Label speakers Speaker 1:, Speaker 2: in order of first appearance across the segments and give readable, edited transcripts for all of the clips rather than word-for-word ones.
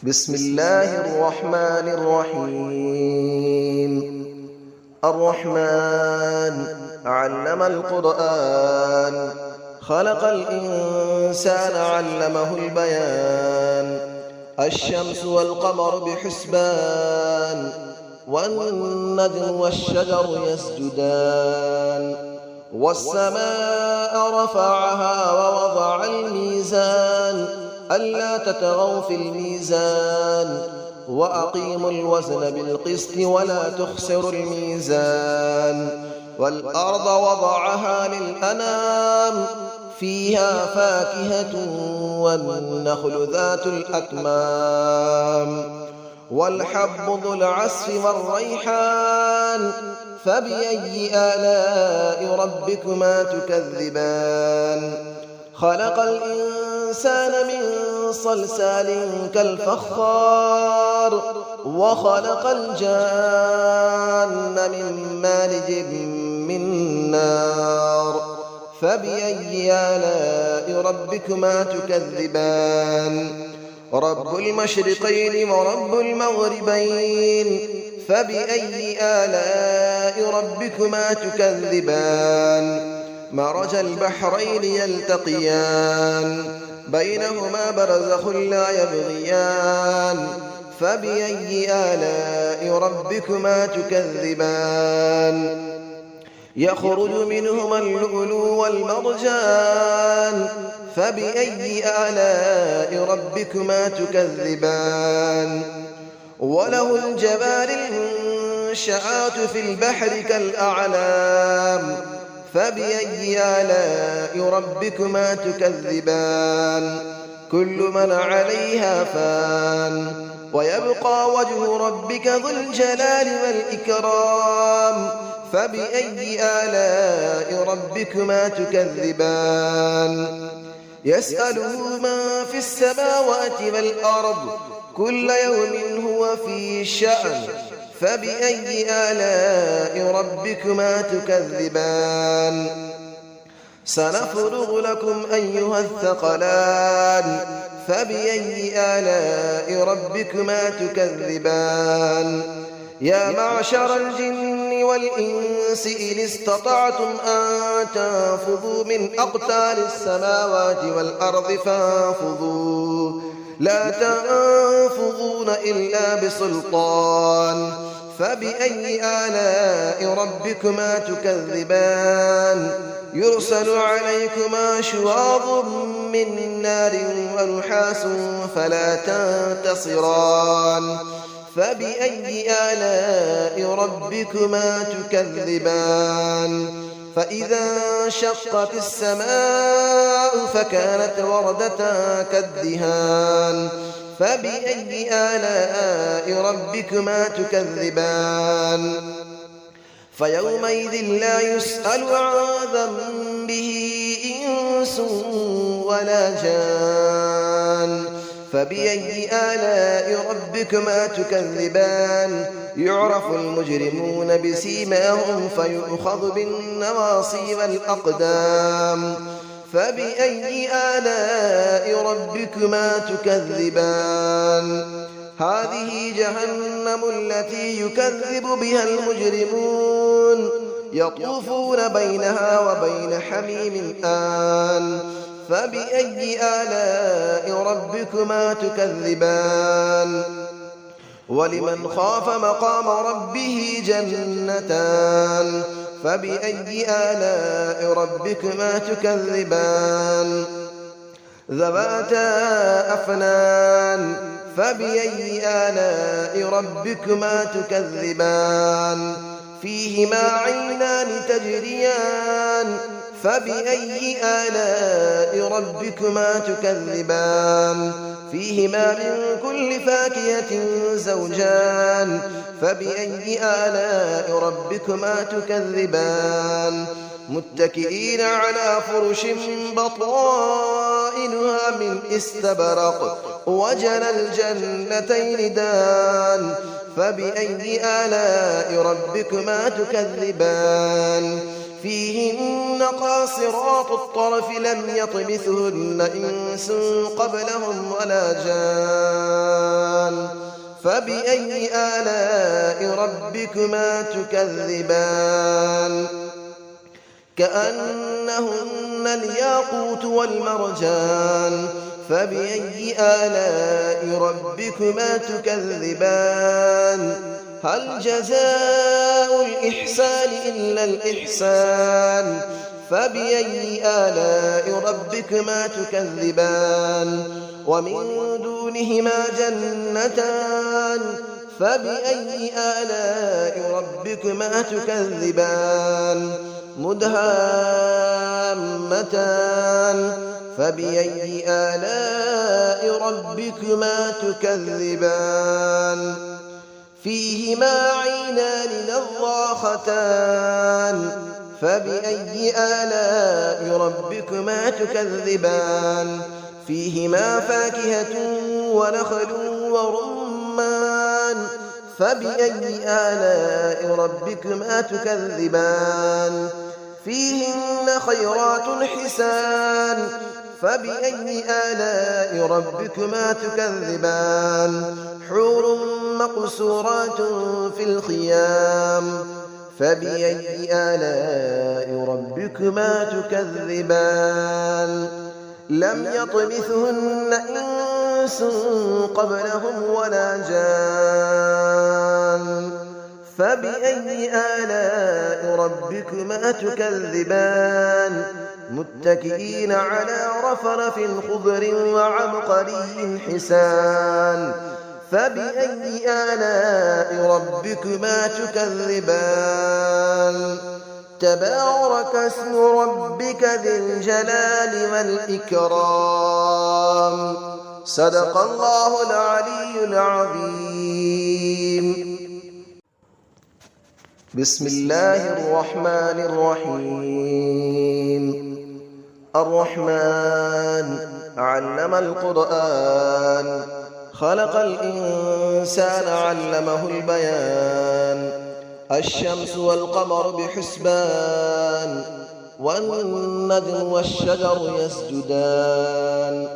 Speaker 1: بسم الله الرحمن الرحيم. الرحمن علم القرآن، خلق الإنسان علمه البيان. الشمس والقمر بحسبان، والنجم والشجر يسجدان. والسماء رفعها ووضع الميزان، ألا تطغوا في الميزان، وأقيموا الوزن بالقسط ولا تخسروا الميزان. والأرض وضعها للأنام، فيها فاكهة والنخل ذات الأكمام. والحب ذو العصف والريحان، فبأي آلاء ربكما تكذبان. خلق الإنسان من صلصال كالفخار، وخلق الجان من مارج من نار. فبأي آلاء ربكما تكذبان. رب المشرقين ورب المغربين، فبأي آلاء ربكما تكذبان. مرج البحرين يلتقيان، بينهما برزخ لا يبغيان. فبأي آلاء ربكما تكذبان. يخرج منهما اللؤلؤ والمرجان، فبأي آلاء ربكما تكذبان. وله الجوار المنشآت في البحر كالأعلام، فبأي آلاء ربكما تكذبان. كل من عليها فان، ويبقى وجه ربك ذو الجلال والإكرام. فبأي آلاء ربكما تكذبان. يسأله من في السماوات والأرض، كل يوم هو في شأن. فبأي آلاء ربكما تكذبان. سنفرغ لكم أيها الثقلان، فبأي آلاء ربكما تكذبان. يا معشر الجن والإنس إن استطعتم أن تنفذوا من أقطار السماوات والأرض فانفذوا، لا تنفذون إلا بسلطان. فبأي آلاء ربكما تكذبان. يرسل عليكما شواظ من نار ونحاس فلا تنتصران. فبأي آلاء ربكما تكذبان. فإذا انشقت السماء فكانت وردة كالدهان. فبأي آلاء ربكما تكذبان. فيومئذ لا يسأل عن ذنبه إنس ولا جان. فبأي آلاء ربكما تكذبان. يعرف المجرمون بسيماهم فيؤخذ بالنواصي والأقدام. فبأي آلاء ربكما تكذبان. هذه جهنم التي يكذب بها المجرمون، يطوفون بينها وبين حميم آن. فبأي آلاء ربكما تكذبان. ولمن خاف مقام ربه جنتان. فبأي آلاء ربكما تكذبان. ذواتا أفنان. فبأي آلاء ربكما تكذبان. فيهما عينان تجريان. فبأي آلاء ربكما تكذبان. فيهما من كل فاكهة زوجان. فبأي آلاء ربكما تكذبان. متكئين على فرش بطائنها من استبرق، وجنى الجنتين دان. فبأي آلاء ربكما تكذبان. فيهن قاصرات الطرف لم يطمثهن إنس قبلهم ولا جان. فبأي آلاء ربكما تكذبان كأنهن الياقوت والمرجان فبأي آلاء ربكما تكذبان هل جزاء الإحسان إلا الإحسان فبأي آلاء ربكما تكذبان ومن دونهما جنتان فبأي آلاء ربكما تكذبان مدهامتان فبأي آلاء ربكما تكذبان فيهما عينان نضاختان فبأي آلاء ربكما تكذبان فيهما فاكهة ونخل ورمان فبأي آلاء ربكما تكذبان فيهن خيرات حسان فبأي آلاء ربكما تكذبان حور مقصورات في الخيام فبأي آلاء ربكما تكذبان لم يطمثهن إنس قبلهم ولا جان فبأي آلاء ربكما تكذبان متكئين على رفرف خضر وعبقري حسان فبأي آلاء ربكما تكذبان تبارك اسم ربك ذي الجلال والإكرام صدق الله العلي العظيم بسم الله الرحمن الرحيم الرحمن علم القرآن خلق الإنسان علمه البيان الشمس والقمر بحسبان والنجم والشجر يسجدان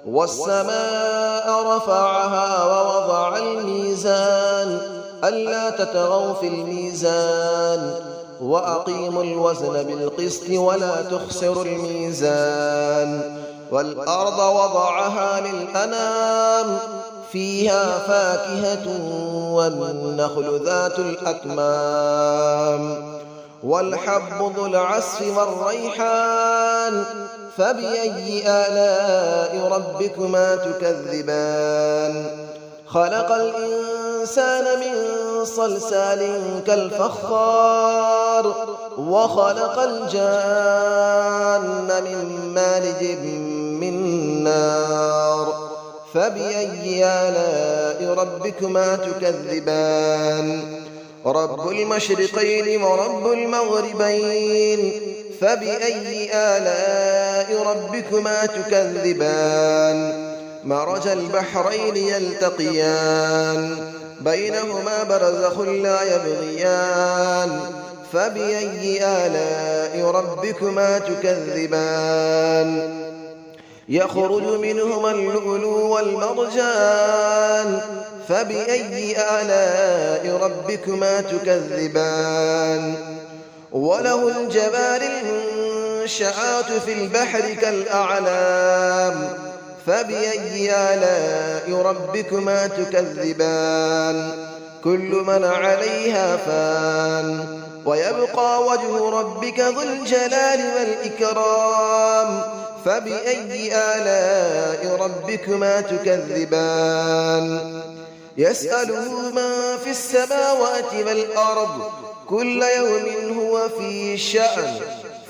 Speaker 1: والسماء رفعها ووضع الميزان ألا تطغوا في الميزان وأقيموا الوزن بالقسط ولا تخسروا الميزان والأرض وضعها للأنام فيها فاكهة والنخل ذات الأكمام والحب ذو العصف والريحان فبأي آلاء ربكما تكذبان خلق الإنسان من صلصال كالفخار وخلق الجان من مارج من نار فبأي آلاء ربكما تكذبان رب المشرقين ورب المغربين فبأي آلاء ربكما تكذبان مرج البحرين يلتقيان بينهما برزخ لا يبغيان فبأي آلاء ربكما تكذبان يخرج منهما اللؤلؤ والمرجان فبأي آلاء ربكما تكذبان وله الجبال المنشآت في البحر كالأعلام فبأي آلاء ربكما تكذبان كل من عليها فان ويبقى وجه ربك ذو الجلال والإكرام فبأي آلاء ربكما تكذبان يسأله من في السماوات والأرض كل يوم هو في شأن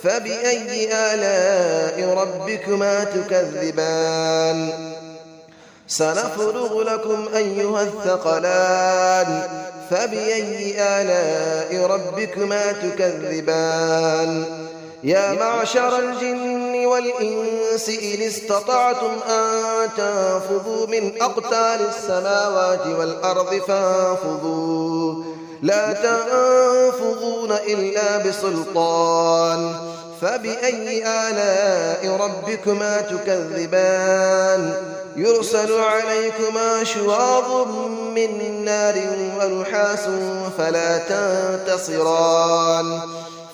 Speaker 1: فبأي آلاء ربكما تكذبان سنفرغ لكم أيها الثقلان فبأي آلاء ربكما تكذبان يا معشر الجن والإنس إن استطعتم أن تنفذوا من أقطار السماوات والأرض فانفذوا لا تنفذون إلا بسلطان فبأي آلاء ربكما تكذبان يرسل عليكما شواظ من نار ونحاس فلا تنتصران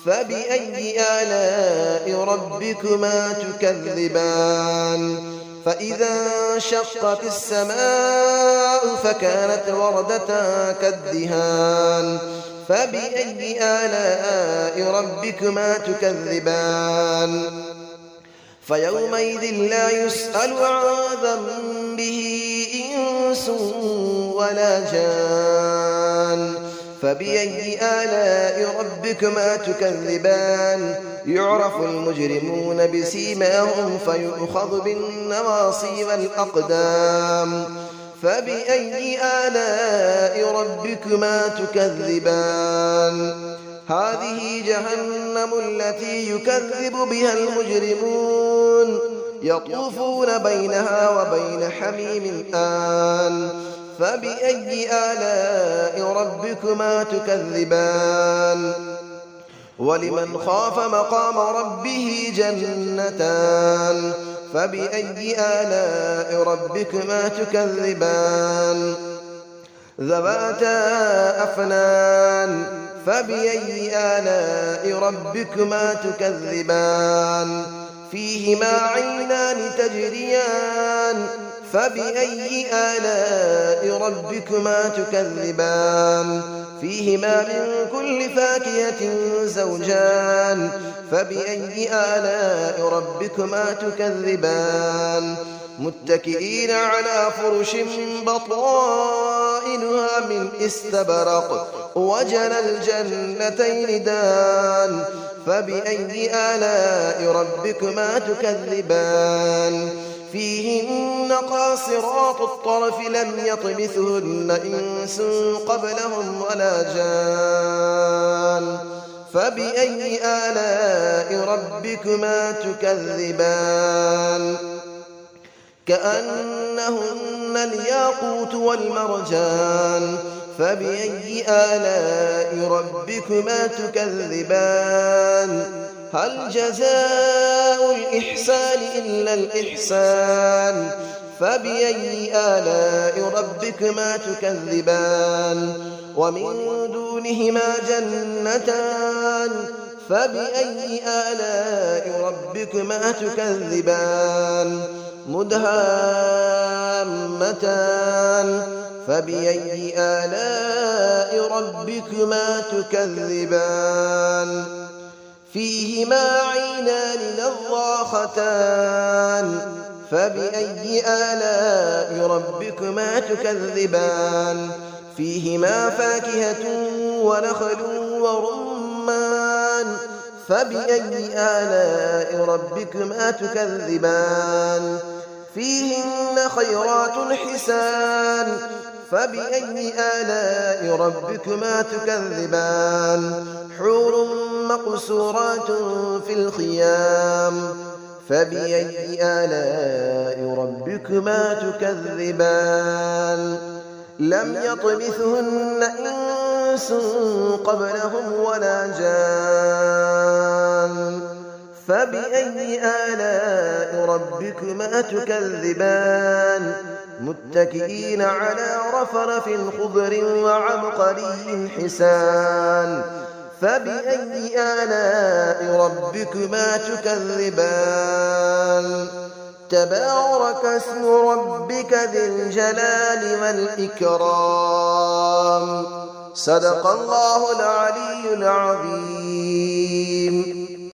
Speaker 1: فبأي آلاء ربكما تكذبان فإذا انشقت السماء فكانت وردة كالدهان فبأي آلاء ربكما تكذبان فيومئذ لا يسأل عن ذنبه إنس ولا جان فبأي آلاء ربكما تكذبان يعرف المجرمون بسيماهم فيؤخذ بالنواصي والأقدام فبأي آلاء ربكما تكذبان هذه جهنم التي يكذب بها المجرمون يطوفون بينها وبين حميم آن فبأي آلاء ربكما تكذبان ولمن خاف مقام ربه جنتان فبأي آلاء ربكما تكذبان ذواتا أفنان فبأي آلاء ربكما تكذبان فيهما عينان تجريان فبأي آلاء ربكما تكذبان فيهما من كل فاكهة زوجان فبأي آلاء ربكما تكذبان متكئين على فرش بطائنها من استبرق وجنى الجنتين دان فبأي آلاء ربكما تكذبان فيهن قاصرات الطرف لم يطمثهن إنس قبلهم ولا جان فبأي آلاء ربكما تكذبان كأنهن الياقوت والمرجان فبأي آلاء ربكما تكذبان هل جزاء الإحسان إلا الإحسان فبأي آلاء ربكما تكذبان ومن دونهما جنتان فبأي آلاء ربكما تكذبان مدهامتان فبأي آلاء ربكما تكذبان فيهما عينان نضاختان فبأي آلاء ربكما تكذبان فيهما فاكهة ونخل ورمان فبأي آلاء ربكما تكذبان فيهن خيرات حسان فبأي آلاء ربكما تكذبان حور مقصورات في الخيام فبأي آلاء ربكما تكذبان لم يطمثهن إنس قبلهم ولا جان فبأي آلاء ربكما تكذبان متكئين على رفرف خضر وعبقري حسان فبأي آلاء ربكما تكذبان تبارك اسم ربك ذي الجلال والإكرام صدق الله العلي العظيم.